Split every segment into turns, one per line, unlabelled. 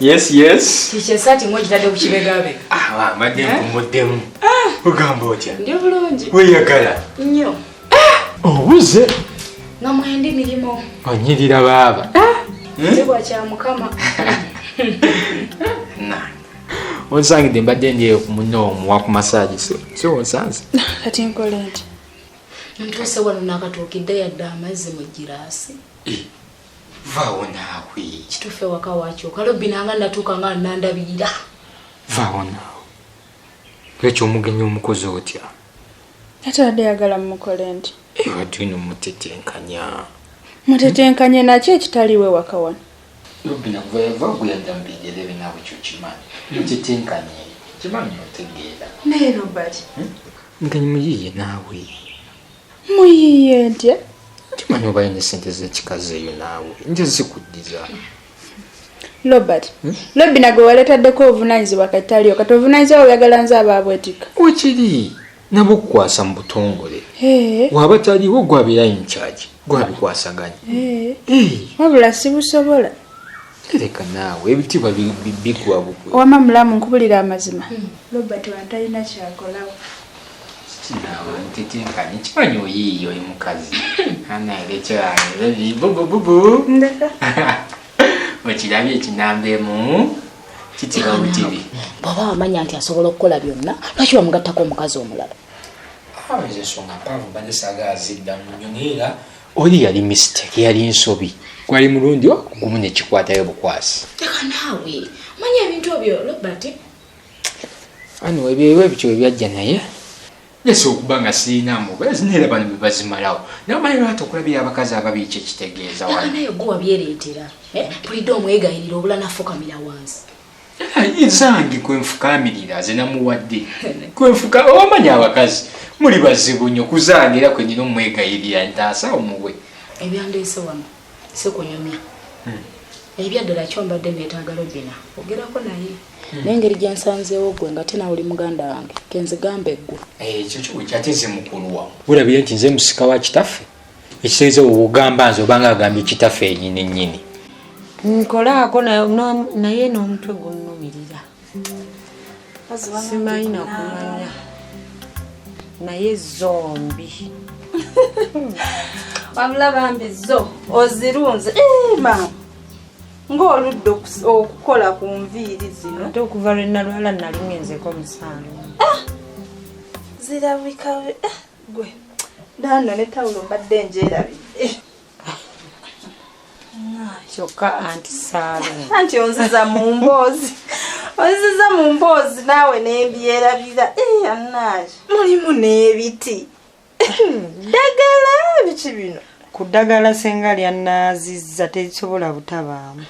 Yes, yes.
Tichesati moja tade kuchibegabe.
Madem kumudemu. Ugamba otya?
Ndio bulungi.
Weyagala.
Nnyo.
Uze.
Namwendi milimo.
Onyirira baba.
Kibwa kya mukama.
Onsangide mbadde ndiye ku muno omuwa ku massage so onsanze.
Kati nkole nti.
Ntuse wano nakatuukidde yadde amazzi mu girasi.
Vaawo naawe.
Kitufe waka wakyo. Kalobi nanga ndatuuka nga nandabirira.
Vaawo naawe. Ekyo omugenyi omukozi otya?
Atadde yagala mukole nti.
Watino mutetenkanya.
Mutetenkanye nakyo ekitaliwe waka wano.
Lubina kuva kuyadambirira ebinaabwe kyo kimanyi. Mutetenkanye. Kimanyi otegeera.
Naye Robert.
Nkanyi muyiye naawe.
Muyiye ntya?
Kimanyi obaye ne ssente z'ekikazi eyo naawe. Nje zikuddiza.
Robert. Lubina gwe waleetaddeko obuvunaanyizibwa kataliyo kati obuvunaanyizibwa oyagala nze abaabwetika.
Wekiri. Nabo kukwasa mu butongole. Waba taliwo gwabira in charge. Gwabikwasaganya.
Wabula sibusobola.
Leka naawe ebitiibwa bigwa bugwe.
Wama mulamu nkubulira amazima. Robert wantalina kyakolawo.
Naawe ntetenkanye kimanyi oyiiyo omukazi. Anaerekyane bubububu.
Ndeka.
Okirabye ekinambeemu. Kitira butiri.
Baba amanya nti asobola okukola byonna. Lwaki bamugattako omukazi omulala?
Aweze songa mpavu bade saga azidda mu nyonera. Oli yali mistake yali nsobi. Kwali mulundi okugumu ne kikwatayo bukwasi.
Teka naawe. Manya ebintu ebyo Robert.
Ano ebyo byajja naye. Yeso okubanga sina mubezi nera bano bibazimalawo. Namanyi lwatu okulabira abakazi ababi kye kitegeeza wano.
Naye gwa byereetera. Pulidde omwegayirira obula nafukamira wansi.
Izange kwenfukamirira ze namuwadde. Kwenfuka omanya abakazi. Muli bazibu nnyo kuzangira kwe nyina omwegayirira ntaasa omuwe.
Ebyandeese wano si kunyumya. Ebyaddala kyombadde neetaaga Robina. Ogerako naye. N'engeri gyensanzeewo gwe nga tena oli muganda wange. Kenzigambe ggwe.
Ekyo kyo kyate nze mukulu wamu. Olabire nti nze musika wa kitaffe. Ekitegeeza obugamba nze obanga agambye kitaffe yennyini nnyini.
Nkolaako naye n'omutwe gunnumirira. Simanyi nakumanya. Naye zombi.
Wamulaba mbi zo ozirunze. Maama. Ng'oludde okukola ku nviiri zino.
Ate okuva lwe nalwala nali ngenzeko musanvu.
Zirabika gwe. Dano ne tawulo mbadde njeerabidde.
Kyokka anti saalo.
Anti onziza mu mboozi. Onziza mu mboozi naawe nembyerabira. Anaaje. Mulimu n'ebiti. Ddagala biki bino?
Ku ddagala senga lyanaazizza tekisobola butabaamu.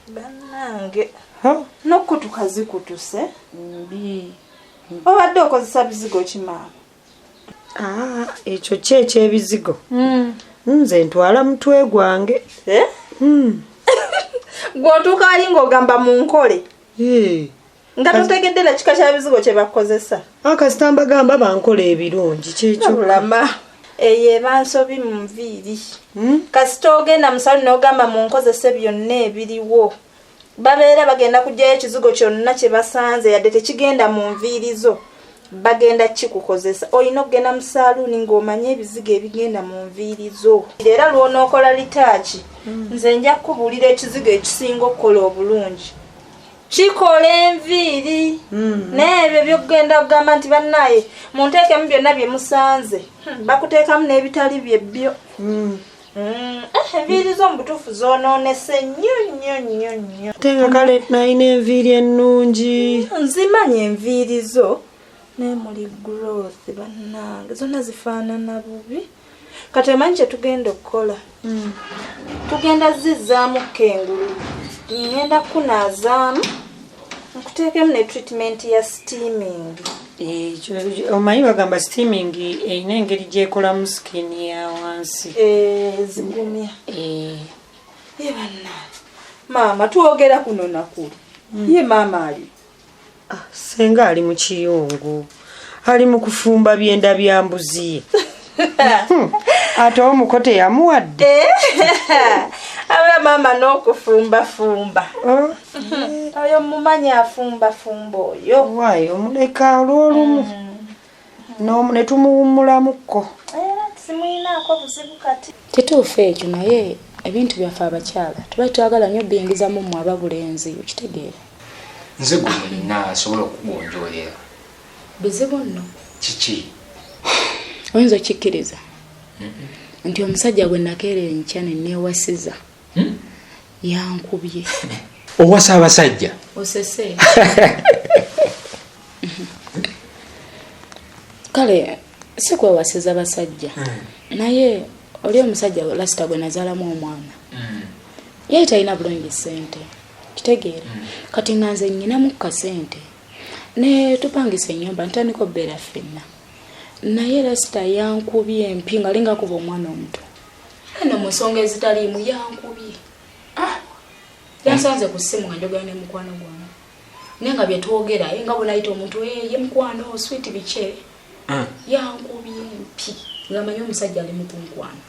Bannange. N'okkutuka zikutuse. Mbi. Obadde okozesa bizigo ki maama?
Ekyo ki eky'ebizigo? Nze ntwala mutwe gwange.
Gw'otuuka ali ng'ogamba mu nkole. Nga totegedde na kika kya bizigo kye bakozesa.
Akasita mbagamba bankola ebirungi kyekyo.
Bulama. Eyo eba nsobi mu nviiri. Kasita ogenda musalo n'ogamba mu nkozese byonna ebiriwo. Babeera bagenda kuggyayo ekizigo kyonna kye basanze yadde tekigenda mu nviiri zo. Bagenda kikukozesa. Olina okugenda mu saaluuni ng'omanya ebizigo ebigenda mu nviiri zo. Era lw'onookola litaaki. Nze nja kukubuulira ekizigo ekisinga okukola obulungi. Kikola enviiri. N'ebyo by'okugenda okugamba nti bannaye munteekemu byonna bye musanze. Bakuteekamu n'ebitali byebbyo. Enviiri zo mu butuufu zoonoonese nnyo.
Ate nga kale nalina enviiri ennungi.
Nzimanya enviiri zo. Ne muli growth bannange zonna zifaanana bubi. Kati omanyi kye tugenda okukola. Tugenda zizzaamu kengulu. Ngenda kunaazaamu. Nkuteekemu ne treatment ya steaming.
Omanyi bagamba steaming erina engeri gy'ekolamu skin ya wansi.
Zigumya. Bannange. Maama twogera kuno nakulu. Ye maama ali.
Senga ali mu kiyungu. Ali mu kufumba byenda bya mbuzi. Ate omukote yamuwadde.
Aba mama n'okufumba fumba. Oyo mumanyi afumba fumba oyo.
Wai omuleka olwolumu. Ne tumuwummulamuko.
Simuyinaako buzibu kati.
Kituufu ekyo naye ebintu byaffe abakyala tuba twagala nnyo bingiza mu mmwe ababulenzi okitegeera.
Nze gwe nina asobola okugonjoolera.
Buzibu nno.
Kiki?
Oyinza okikkiriza nti omusajja gwe nakeera enkya ne neewasiza yankubye.
Owasa abasajja?
Osese. Kale si kwewasiza basajja naye oli omusajja lasita gwe nazaalamu omwana ye talina bulungi ssente kitegeera kati nga nze nnyinamu kasente ne tupangisa ennyumba ntandika obbeera ffenna naye lasita yankubye empi nga linga kuba omwana omuto eno mu nsonga ezitaliimu yankubye yansanze ku ssimu nga njogera ne mukwano gwange naye nga bye twogera ye nga bw'onayita omuntu ye mukwano switi bike yankubye empi nga manyi omusajja ali mu kunkwano.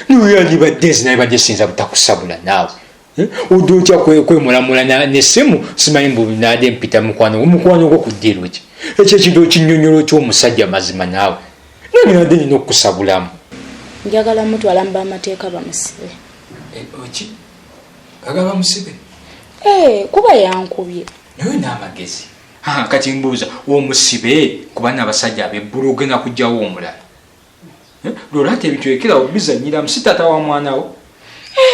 Niwe yandibadde ezinabibadde sinza butakusabula naawe odde otya kwemulamula nessimu simanyi mbubinadde mpita mukwano gwo kuddiirwa ki ekyo ekintu ekinnyonnyolo ky'omusajja mazima naawe nabinadde nina okukusabulamu.
Njagala mutwala mu bamateeka bamusibe.
Oki? Aga bamusibe?
Kuba yankubye.
Nawe n'amagezi. Kati mbuuza omusibe kuba n'abasajja abebbulu ogenda kujjawo omulala. Lwolate ebitwekera obizanyira musitata wa mwanawo.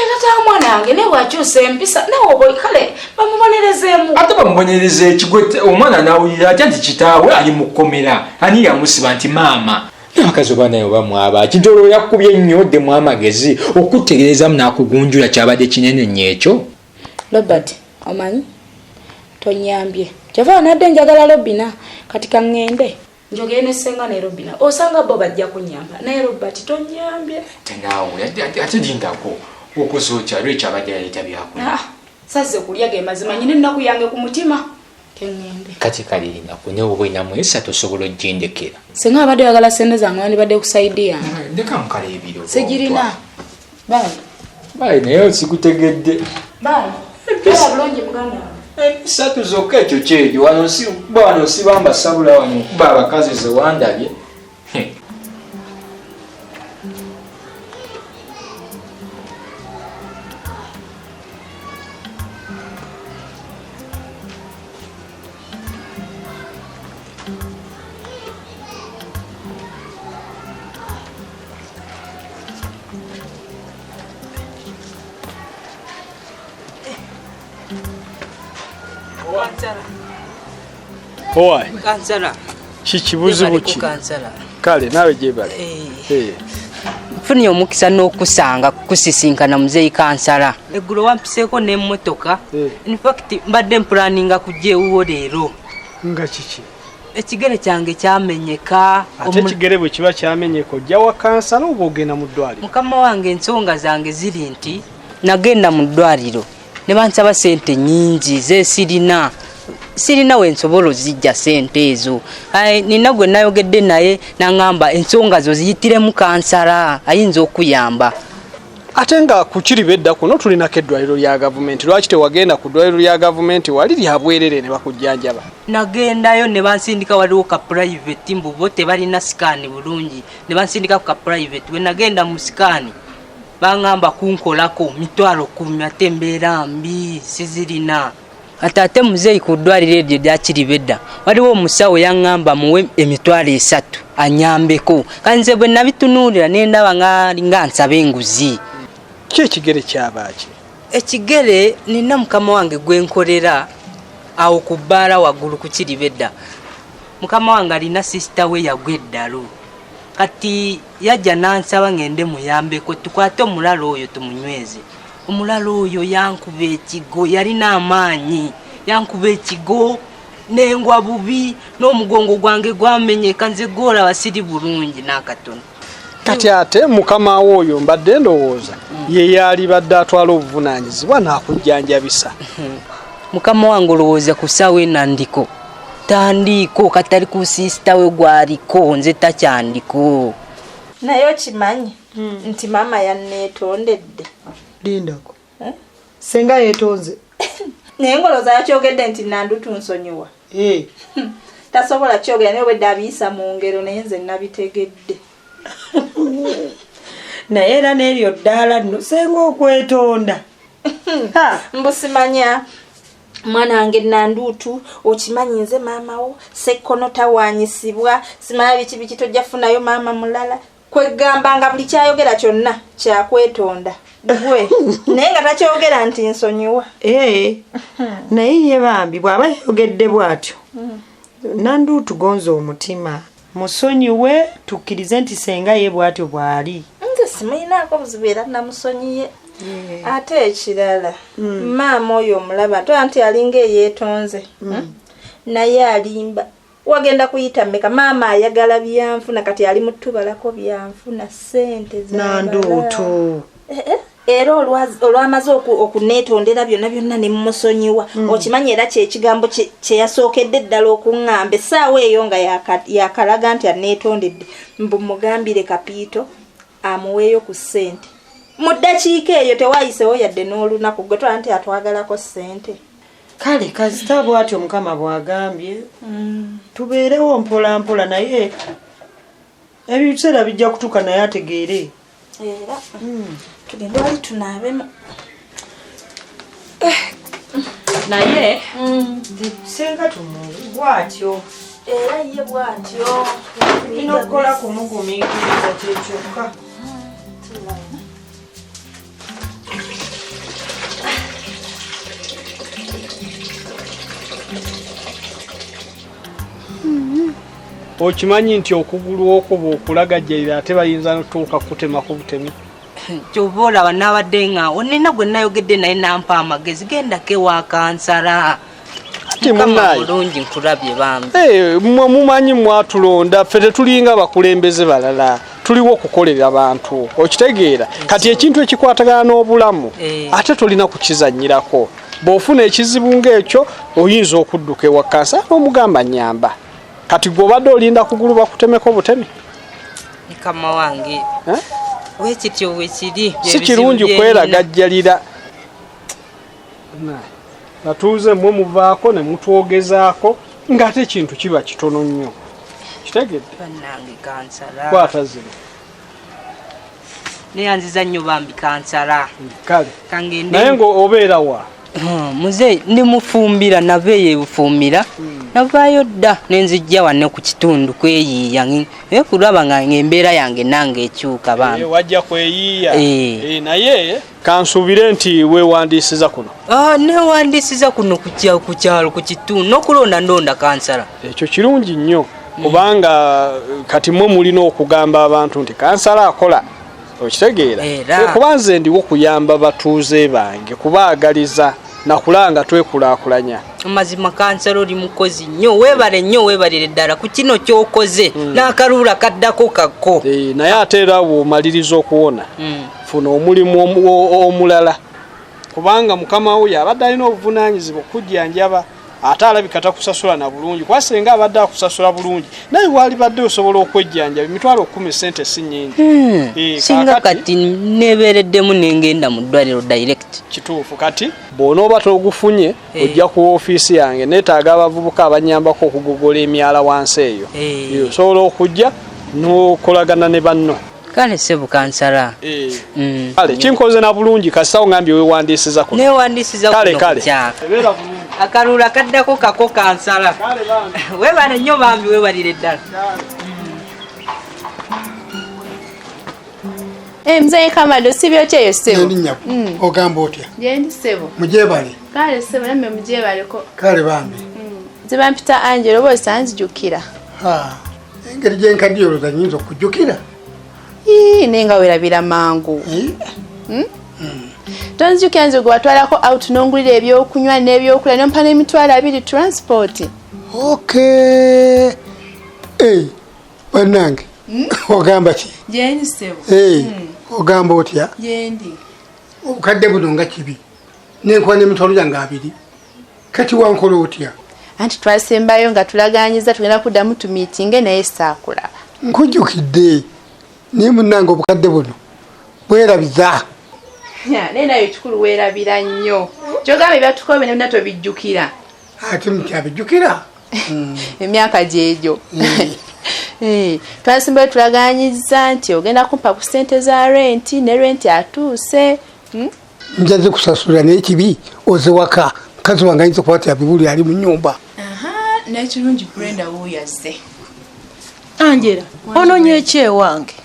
Tata wa mwana wange ne bwakyusa empisa nawe oba kale bamubonerezeemu. Ate
bamubonereze ekigwe omwana n'awulira atya nti kitaawe ali mu kkomera ani yamusiba nti maama. N'abakazi oba naye oba mwaba kintu olwo yakubye ennyo oddemu amagezi okutegerezamu n'akugunjula kyabadde kinene nnyo ekyo.
Robert omanyi tonyambye kyava nadde njagala Robina kati kaŋŋende njogere ne ssenga ne Robina osanga bo bajja kunyamba naye Robert tonyambye.
Tenaawe ate lindako okusookya lwekyabadde yaleeta byakulya.
Sazze kulya ge mazima nyine nnaku yange ku mutima keŋŋende.
Kati kalinaku ne oba oyinamu esatu osobola ogindekera.
Senga abadde oyagala sente zange wandibadde ku saidi yange.
Ndeka mukala ebiro.
Sigirina.
Bayi naye sikutegedde.
Bayi. Kala bulungi muganda.
Esatu zokka ekyo kyegyo wano sibamba sabula wano kuba abakazi ze wandabye.
Owai.
Kansala.
Kikibuzibu ki? Kale nawe gyebale.
Mfunye omukisa n'okusanga kusisinkana muzeeyi kansala. Eggulo wampiseeko n'emmotoka. In fact mbadde mpulaninga kujja ewuwo leero.
Nga kiki?
Ekigere kyange kyamenyeka.
Ate ekigere bwe kiba kyamenyeka ojja wa kansala oba ogenda mu ddwaliro?
Mukama wange ensonga zange ziri nti nagenda mu ddwaliro ne bansaba sente nnyingi ze sirina wensobola zijja sente ezo. Nina gwe nayogedde naye nangamba ensonga zo ziyitiremu kansala ayinza okuyamba.
Ate nga ku KIRIBEDDA kuno tulinako eddwaliro lya gavumenti. Lwaki tewagenda ku ddwaliro lya gavumenti wali lya bwerere ne bakujjanjaba?
Nagendayo ne bansindika waliwo ka private mbubo tebalina sikaani bulungi ne bansindika ku ka private. We nagenda mu sikaani bangamba kunkolako 10,000 ate embeera mbi sizirina. Ate muzeeyi ku ddwaliro eryo lya KIRIBEDDA waliwo omusawo yaŋŋamba muwe 3,000 anyambeko. Kanze bwe nabitunuulira ne ndaba nga nsaba enguzi.
Ki ekigere kyabaki?
Ekigere nina mukama wange gwenkolera awo ku bbaala waggulu ku KIRIBEDDA. Mukama wange alina sisita we yagwa eddalo. Kati yajja nansaba ngende muyambeko tukwate omulala oyo tumunyweze. Omulala oyo yankuba ekigo yalina amaanyi yankuba ekigo nengwa bubi n'omugongo gwange gwamenyeka nze gola wasiri bulungi n'akatono.
Kati ate mukama oyo mbadde ndowooza ye yali badde atwala obuvunaanyizibwa n'akujjanjabisa.
Mukama wange olowooza ku ssaawa enandiko tandiko katali ku sisita we gwaliko nze takyandiko.
Naye okimanyi nti maama yanneetondedde.
Lindako.
senga yetonze
naye ngoloza yakyogedde nti nandutu nsonyiwa tasobola kyogera naye obwedde abiyisa mu ngero naye nze nabitegedde
naye era n'eryo ddaala nno senga okwetonda
mbusimanya mwana wange nandutu okimanyi nze maama wo sekkono tawanyisibwa simanya biki biki tojja funayo maama mulala kwegamba nga buli kyayogera kyonna kyakwetonda gwe naye nga takyogera nti nsonyiwa
naye ye bambi bw'aba yayogedde bw'atyo nandutu gonza omutima musonyiwe tukkirize nti senga ye bw'atyo bw'ali
nze simuyinaako buzibu era namusonyiye ate ekirala maama oyo omulaba to anti alinga eyeetonze naye alimba wagenda kuyita mmeka maama ayagala byanfuna kati ali mutubalako byanfuna ssente
nandutu
era olwamaze okuneetondera byonna byonna ne mmusonyiwa okimanyi era kyekigambo kyeyasookedde eddala okuŋŋamba essaawa eyo nga yakalaga nti aneetondedde mbu mugambire kapiito amuweeyo ku ssente mu ddakiika eyo tewayisewo yadde n'olunaku gwe tola nti atwagalako ssente
kale kasita bw'atyo mukama bw'agambye tubeerewo mpola mpola naye ebiseera bijja kutuuka naye ategeere
era tugende wali tunaabemu
naye senga bw'atyo
era ye bw'atyo
tulina okukola kumugumiikiriza kyekyokka
okimanyi nti okugulu okwo bw'okulagajjalira ate bayinza notuuka kutema ku butemi
kyova olaba nabadde nga onina gwe nayogedde naye nampa amagezi gendako ewa kansala mulungi nkulabye bambi
mmwe mumanyi mwatulonda ffe tetulinga bakulembeze balala tuliwo okukolera abantu okitegeera kati ekintu ekikwatagana n'obulamu ate tolina kukizanyirako bw'ofuna ekizibu ng'ekyo oyinza okudduka ewa kansala n'omugamba nyamba kati gw'obadde olinda kugulu bakutemeko butemi
mukama wange wekityo wekiri
si kirungi kweragajjalira natuuze mmwe muvaako ne mutwogezaako ng'ate ekintu kiba kitono nnyo kitegedde
bannange kansala
kwata zino
neyanziza nnyo bambi kansala
kale
kangende
naye ng'obeera wa
muze ndimufumbira nabeeye bufumbira navaayo dda nenzijja wanne ku kitundu kweyiiya kulaba nga embeera yange nange ekyuka bambi
wajja kweyiiya naye kansuubire nti weewandiisiza kuno
newandiisiza kuno ku kyalo ku kitundu n'okulonda ndonda kansala
ekyo kirungi nnyo kubanga kati mmwe mulina okugamba abantu nti kansala akola okitegeera kuba nze ndiwo okuyamba batuuze bange kubaagaliza nakulanga twekulaakulanya
amazima kansala oli mukozi nnyo weebalire ddala ku kino kyokoze n'akaluula kaddako kakko
naye ate era bw'omaliriza okuwona funa omulimu omulala kubanga mukama wo yabadde alina obuvunaanyizibwa okujjanjaba ate alabika takusasula na bulungi kuba singa abadde akusasula bulungi naye walibadde osobola okwejjanja emitwalo 10 sente si nnyingi
singa kati nebeereddemu nengenda mu ddwaliro direct
kituufu kati bw'onooba togufunye ojja ku ofiisi yange neetaaga abavubuka abanyambako okugogola emyala wansi eyo osobola okujja n'okolagana ne banno
kale sebu kansala
kale kinkoze na bulungi kasita ongambye weewandiisiza kuno
newandiisiza kuno
ebeera bulungi
akaluula kaddako kako kansala weebale nnyo bambi weebalire ddala
mzee Kamado sibyo kyeyo sebo
ndinya ogamba otya
jendi sebo
mujebale
kale sebo namwe mujebaleko
kale bambi
ziba mpita Angelo bose anzijukira
engeri gyenkaddiyo nyinza okujjukira
nenga werabira mangu tonzijukira nze gwe watwalako out n'ongulira ebyokunywa n'ebyokulya nompa n'emitwalo 2 transport
bannange ogamba ki
jendi sebo
ogamba otya
jendi
obukadde buno nga kibi nenkuba n'emitwalo gyange 2 kati wankola otya
anti twasembayo nga tulaganyiza tugenda kuddamu tumiitinge naye saakulaba
nkujjukidde naye munnange obukadde buno bwerabiza
nena ekikulu weerabira nnyo kyogamba byatukobe nebina tobijjukira
ate mukyabijjukira
emyaka gyegyo twasimbayo tulaganyiza nti ogenda kumpa ku ssente za renti ne renti atuuse
njaze kusasula n'ekibi oze waka mukazi wange ayinza okuba yabibuli ali mu nnyumba
n'ekirungi Brenda wuuyazze
Angela ononye ekyewange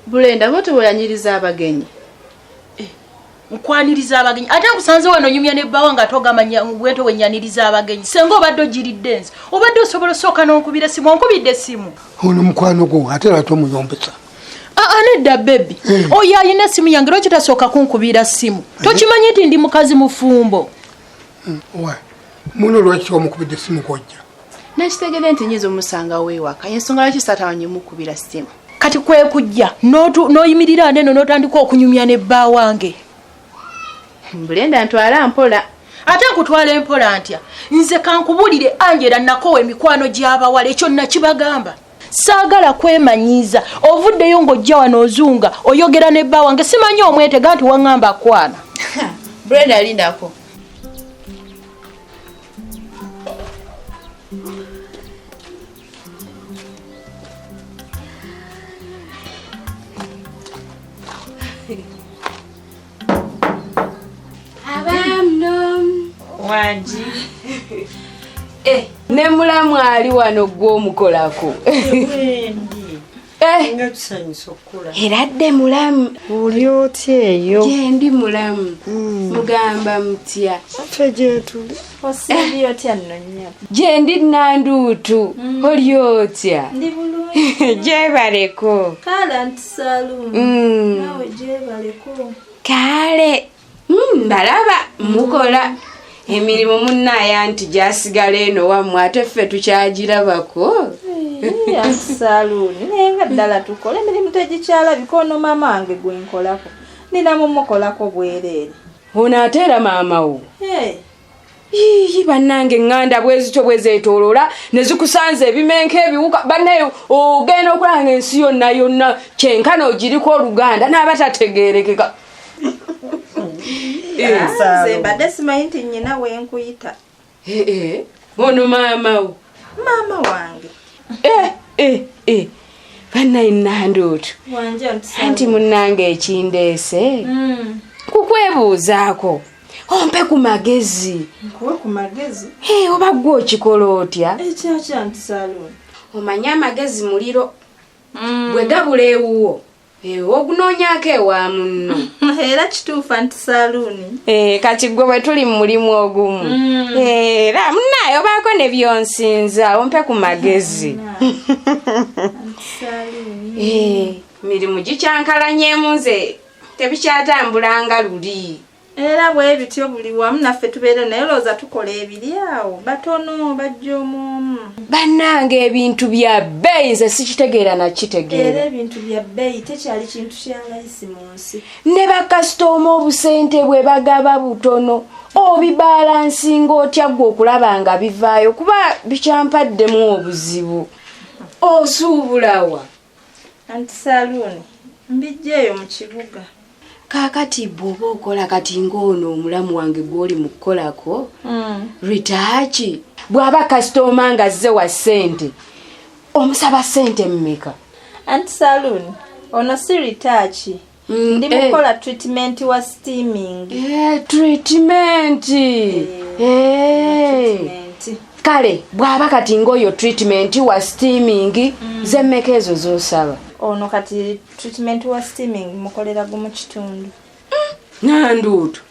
Brenda botoboyanyiriza abagenyi
nkwaniriza abagenyi ate nkusanze wano nyumya nebbawa nga togamanya bweto wenyaniriza abagenyi senga obadde ogiridde nze obadde osobola osooka n'onkubira simu onkubidde simu
ono mukwano gwo ate lwaki omuyombesa
nedda bebi oyo ayina essimu yange lwaki tasooka kunkubira simu tokimanyi nti ndi mukazi mufumbo
muno lwaki omukubidde simu kojja
nakitegere nti nyiza omusanga weewaka yensonga lwaki satawanyi mukubira simu
kati kwe kujja n'oyimirira neno n'otandika okunyumya nebba wange
Brenda ntwala mpola
ate nkutwala empola ntya nze kankubulire Angela nakowa emikwano gy'abawala ekyo nakibagamba saagala kwemanyiza ovuddeyo ng'ojja wano ozunga oyogera nebba wange simanyi omwetega nti waŋŋamba kwana
Brenda alindako
Wanji ne mulamu ali wano gw'omukolako eradde mulamu
oli otya eyo
gyendi mulamu mugamba mutya
ffe gyetuli
osibi otya nno nnyabo
gyendi nanduutu oli otya
ndi bulungi
gyebaleko
kala nti salumu nawe gyebaleko
kale mbalaba mukola emirimu munnaaya nti gyasigala eno wammwe ate ffe tukyagirabako
saluuni naye nga ddala tukola emirimu tegikyalabika ono maama wange gwenkolako nina mumukolako bwereere
ono ate era maama wo yiyi bannange eŋŋanda bwezityo bwezeetooloola ne zikusanze ebimenka ebiwuka bannaye ogenda okulanga ensi yonna yonna kyenkana ogiriko oluganda naaba tategeerekeka
nze mbadde simanyi nti nnyina wenkuyita
ono maama wo
maama wange
bannaye nandooto anti munnange ekindeese kukwebuuzaako ompe ku magezi
nkuwe ku magezi
oba gwe okikola otya
ekyakya nti saluuni
omanye amagezi muliro bwe gabula ewuwo ogunoonyaako ewa munno
era kituufu anti saluuni
kati gwe bwe tuli mu mulimu ogumu era munnaye obaako ne byonsinza ompe ku magezi mirimu gikyankalanyeemu nze tebikyatambulanga luli
era bwe bityo buli wamu naffe tubeere naye looza tukola ebiri awo batono bajja omuomu
bannange ebintu bya bbeeyi nze sikitegeera nakitegeera
era ebintu bya bbeeyi tekyali kintu kya layisi mu nsi
ne bakasitoma obusente bwe bagaba butono obibalansinga otya gwe okulaba nga bivaayo kuba bikyampaddemu obuzibu osuubulawa
anti saluuni mbijjeeyo mu kibuga
kakati bw'oba okola kati ng'ono omulamu wange gw'oli mu kukolako ritaaki bw'aba kasitoma nga zze wa ssente omusaba ssente mmeka
anti saluuni ono si ritaaki ndi mukola treatment wa steaming
treatment kale bw'aba kati ng'oyo treatment wa steaming zemmeka ezo z'osaba
ono kati treatment wa steaming mukolera gumu kitundu
nanduutu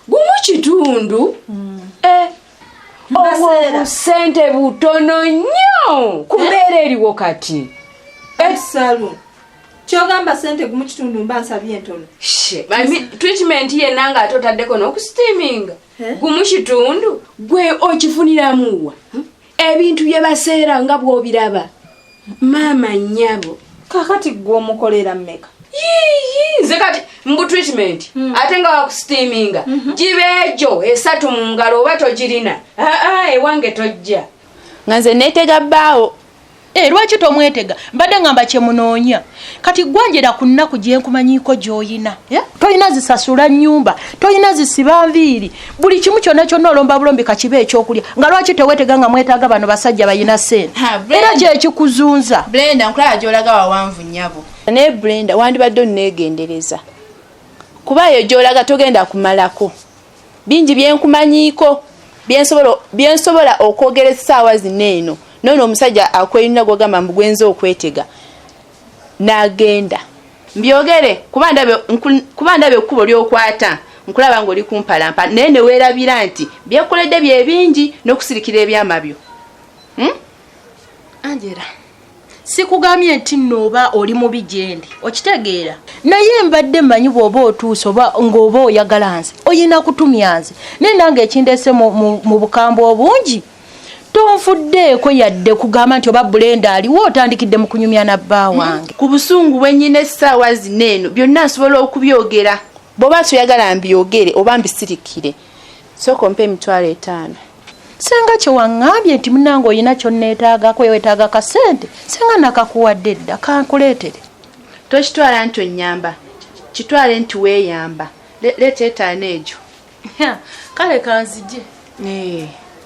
gumu kitundu obusente butono nnyo ku mbeera eriwo kati
saluuni kyogamba sente gumu kitundu mba nsabye entono
treatment yenna nga ate otaddeko n'okusteaminga gumu kitundu gwe okifuniramuwa ebintu bye baseera nga bw'obiraba maama nnyabo
kakati gwe omukolera mmeka
nze kati mbu treatment ate nga wakusteaminga gibeejo 3 mu ngalo oba togirina ewange tojja
nga nze neetega bbaawo
lwaki tomwetega mbadde ngamba kye munoonya kati gwanjera ku nnaku gye nkumanyiiko gy'oyina toyina zisasula nnyumba toyina zisiba nviiri buli kimu kyonna kyonna olomba bulombi kakiba ekyokulya nga lwaki teweetega nga mwetaaga bano basajja bayina ssente era kyekikuzunza
Brenda nkulaba gy'olaga wawanvu nnyabo naye Brenda wandibadde onneegendereza kuba eyo gy'olaga togenda kumalako bingi byenkumanyiiko byensobola okwogera essaawa zino eno noono omusajja akweyina gwogamba mbu gwenza okwetega n'agenda mbyogere kuba ndabye ekkubo ly'okwata nkulaba ng'oli kumpalampa naye ne weerabira nti byekoledde bye bingi n'okusirikira ebyama byo
Angela sikugambye nti nooba oli mubi gyendi okitegeera naye mbadde mmanyi bw'oba otuuse oba ng'oba oyagala nze oyina kutumya nze naye nange ekindeese mu bukambwe obungi tonfuddeeko yadde kugamba nti oba Brenda aliwo otandikidde mu kunyumya na bba wange
ku busungu bwe nnyina essaawa zino eno byonna nsobola okubyogera bw'oba toyagala mbyogere oba mbisirikire sooka ompe $5,000
senga kyewaŋŋambye nti munange oyina kyonneetaagako weetaaga kasente senga nakakuwadde dda kankuleetere
tokitwala nti onnyamba kitwale nti weeyamba leeta etaano egyo
kale kanzije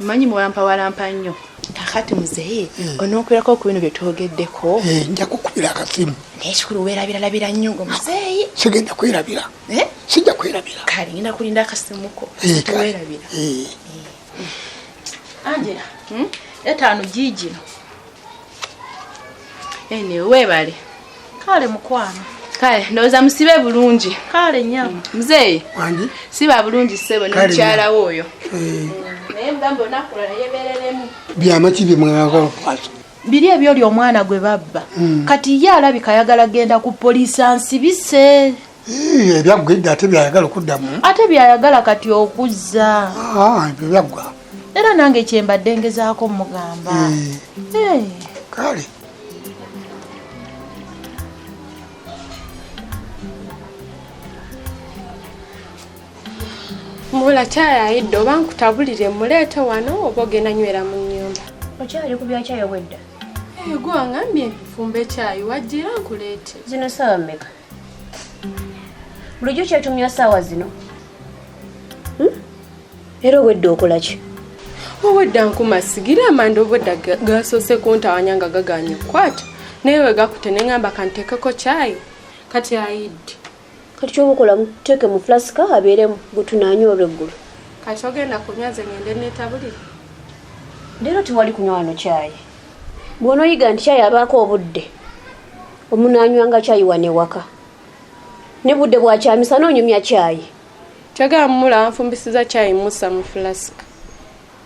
mmanyi muwalampa nnyo kakati muzeeye onookubirako ku bino bye twogeddeko
nja kukubira akasimu
naye kikulu weerabiralabira nnyo ngo muzeeye
sigenda kwerabira sijja kwerabira
kale ngenda kulinda akasimuko weerabira
Angela etaano giigino
ene weebale
kale mukwano
kale ndowooza musibe bulungi
kale nyama
muzeeye
wangi
siba bulungi ssebo nemukyalawo oyo naye mugambe onakula yebeereremu
byamaki byemwagalakwasa
biri ebyoli omwana gwe babba kati ye alabika ayagala genda ku poliisi ansibise
ebyaggwedde ate byayagala okuddamu
ate byayagala kati okuzza
ebyo byaggwa
era nange kyembadde ngezaako mugamba
kale
mula kyayayidde oba nkutabulire muleete wano oba ogenda nywera mu nnyumba
okyali ku byakyayi obwedda
gwe wangambye nfumba ekyayi wajjira nkuleete
zino ssaawa mmeka bulijjo kyetumya ssaawa zino era obwedda okola ki
obwedda nkuma sigira amanda obwedda gasoose kuntawanya nga gaganye kukwata naye we gakute ne ŋŋamba kanteekeko kyayi kati ayidde
kati kyoba okola muteeke mu fulasika abeeremu gutunanywa olw'eggulu
kati ogenda kunywa ze ngende neetabulire
leero tewali kunywa wano kyayi bw'onooyiga nti kyayi abaako obudde omunanywanga kyayi wano ewaka ne budde bwakyamisa noonyumya kyayi
kyagala mumula anfumbisiza kyayi musa mu fulasika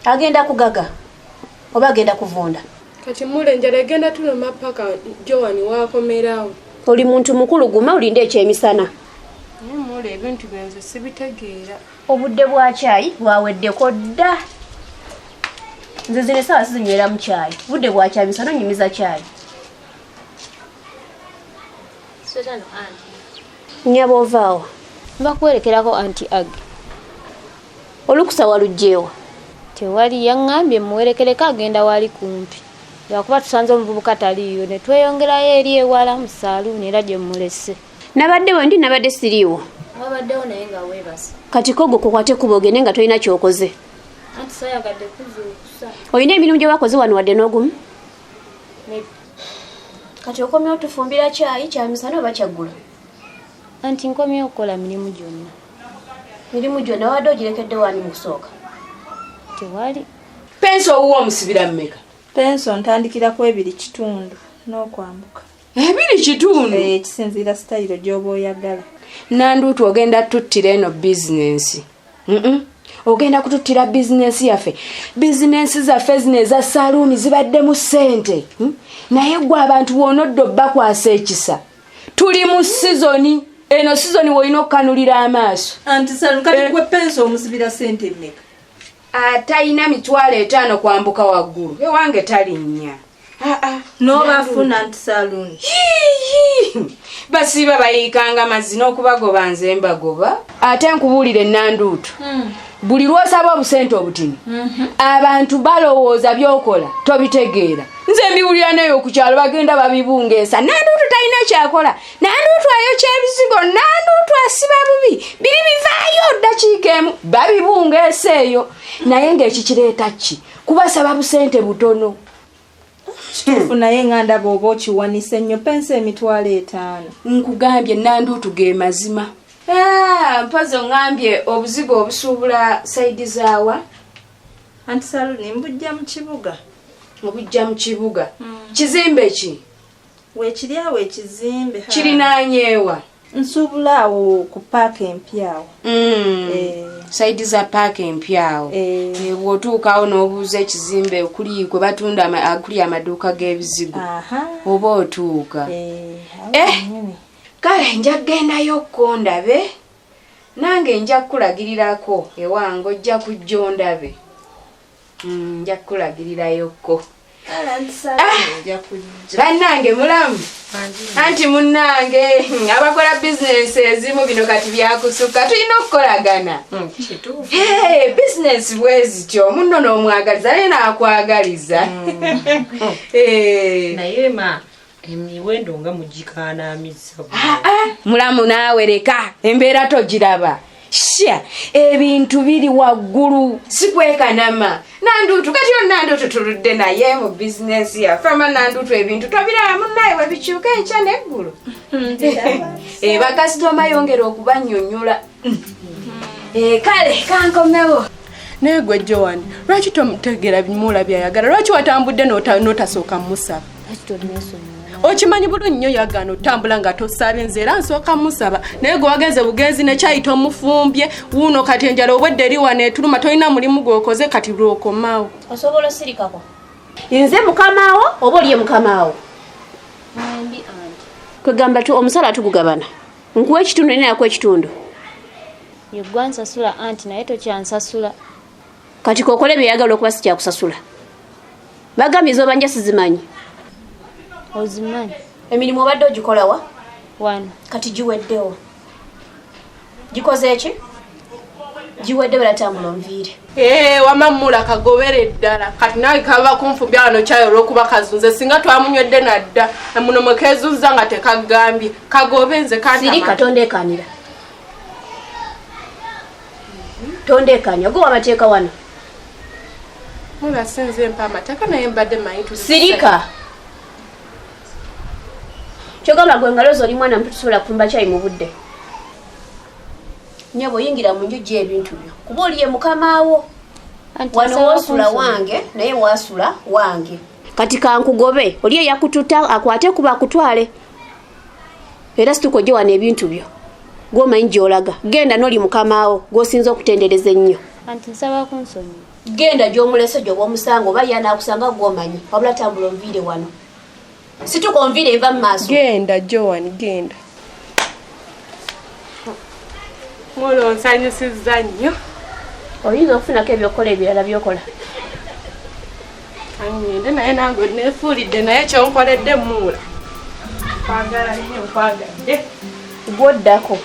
agenda kugaga oba agenda kuvunda
kati mule enjala egenda tuluma paka jowani wakomerawo
oli muntu mukulu guma olinde ekyemisana
naye mule ebintu byenze sibitegeera
obudde bwa kyayi bwaweddeko dda nze zino essaawa sizinywera mu kyayi budde bwakyamisa nonyumiza kyayi nyaba ovaawo
mba kwerekerako anti agi
olukusa walugjeewa
tewali yaŋŋambye muwerekereko agenda wali kumpi lwakuba tusanze omuvubuka taliiyo ne tweyongerayo eri ewala mu saaluuni era gye mulese
nabaddewo ndi nabadde siriiwo
wabaddewo naye nga weebase
kati kogo kukwate kuba ogende nga tolina kyokoze
anti sayagadde kuzuukusa
olina emirimu gye wakoze wano wadde n'ogumu kati okomyewo tufumbira kyayi kyamisana oba kyaggula
anti nkomyewo okukola mirimu gyonna
wadde ogirekedde wani mu kusooka
tewali
penso owuwa omusibira mmeka
penso ntandikirako 2.5 n'okwambuka
2.5
kisinziira sitayiro gy'oba oyagala
nanduutu ogenda tuttira eno bizinensi ogenda kututtira bizinensi yaffe bizinensi zaffe zino eza saluuni zibaddemu ssente naye gwe abantu bw'onodda bakwasa ekisa tuli mu sizoni eno sizoni woolina okukanulira amaaso
anti saluuni kati gwe penso omusibira ssente mmeka
atalina 5 kwambuka waggulu ewange talinnya
n'obafuna nti saluuni
basiiba bayiikanga mazzi n'okubagoba nze mbagoba ate nkubuulira ennanduutu buli lwosaba obusente obutini abantu balowooza byokola tobitegeera nze mbiwulira neyo ku kyalo bagenda babibungeesa nanduutu talina kyakola nanduutu ayokya ebizigo nanduutu asiba bubi babiteekemu babibungeesa eyo naye ng'ekikireeta ki kubasaba busente butono
kituufu naye nganda bw'oba okiwanise nnyo pensa $5,000
nkugambye nanduutu ge mazima mpozi oŋŋambye obuzigo obusuubula sayidi zaawa
anti saluni mbujja mu kibuga
obujja mu kibuga kizimbe ki
weekiri awo ekizimbe
kirinaanyeewa
nsuubula awo ku paaka empyawo
sayidi za paaka empyawo bw'otuukawo n'obuuza ekizimbe kuli kwe batunda kuli amaduuka g'ebizigo oba otuuka kale nja kugendayo okko ndabe nange nja kukulagirirako ewange ojja kujja ondabe nja kukulagiririrayokko bannange mulamu anti munnange abakola bizinesi ezimu bino kati byakusukka tulina okukolagana bizinesi bwe zityo munno n'omwagaliza naye naakwagaliza
naye ma emiwendo nga mugikaanamiza
mulamu naawe leka embeera togiraba sha ebintu biri waggulu sikwekanama nanduutu kati yo nanduutu tuludde naye mu bizinesi yaffe nanduutu ebintu tobiraba munnaye bwe bikyuka enkya neggulu bakasitoma yongera okubannyonnyola kale kankomewo
naye gwe Joan lwaki tomutegeera bimula byayagala lwaki watambudde n'otasooka musaba okimanyi bulungi nnyo yagaana otambula nga tosabye nze era nsooka musaba naye gwe wagenze bugenzi nekyayita omufumbye wuuno kati enjala obwedde eri wano etuluma tolina mulimu gwokoze kati lwokomawo
osobola osirikako nze mukamaawo oba oliye mukamaawo kwegamba omusala tugugabana nkuwa ekitundu nina yakuwa ekitundu
yegwa nsasula anti naye tokyansasula
kati kokole byeyagala okuba sikyakusasula bagambye zobanja sizimanyi
ozimanyi
emirimu obadde ogikolawa
wano
kati giweddewo gikoze eki giwedde balatambula onviire
wamamula kagobere ddala kati nawe kava kunfumbya wano kyayo olw'okuba kazunze singa twamunywedde nadda muno mwe keezuzza nga tekagambye kagobe nze
sirika tondeekanira tondeekanya gwe wabateeka wano
mulasinze mpa amateeka naye mbadde mayitu
sirika kyogamba gwe ngalozi oli mwana muto tusobola kufumba kyayi mu budde nyabo yingira mu nju gy'ebintu byo kuba oliye mukamaawo wano woosula wange naye waasula wange kati kankugobe oli eyakututa akwate kuba akutwale era situkojje wano ebintu byo gwomanyi gy'olaga genda n'oli mukamaawo gw'osinza okutendereza ennyo
anti nsaba kunsonyiwa
genda gy'omulese gy'oba omusango oba yanaakusanga gwomanyi wabula tambula onviire wano situka onviire eva mu maaso
genda Joan genda mulo nsanyusizza nnyo
oyinza okufunako ebyokola ebirala byokola
ngende naye nange neefuulidde naye kyonkoledde muula kwagala nnyo nkwagadde
gwoddako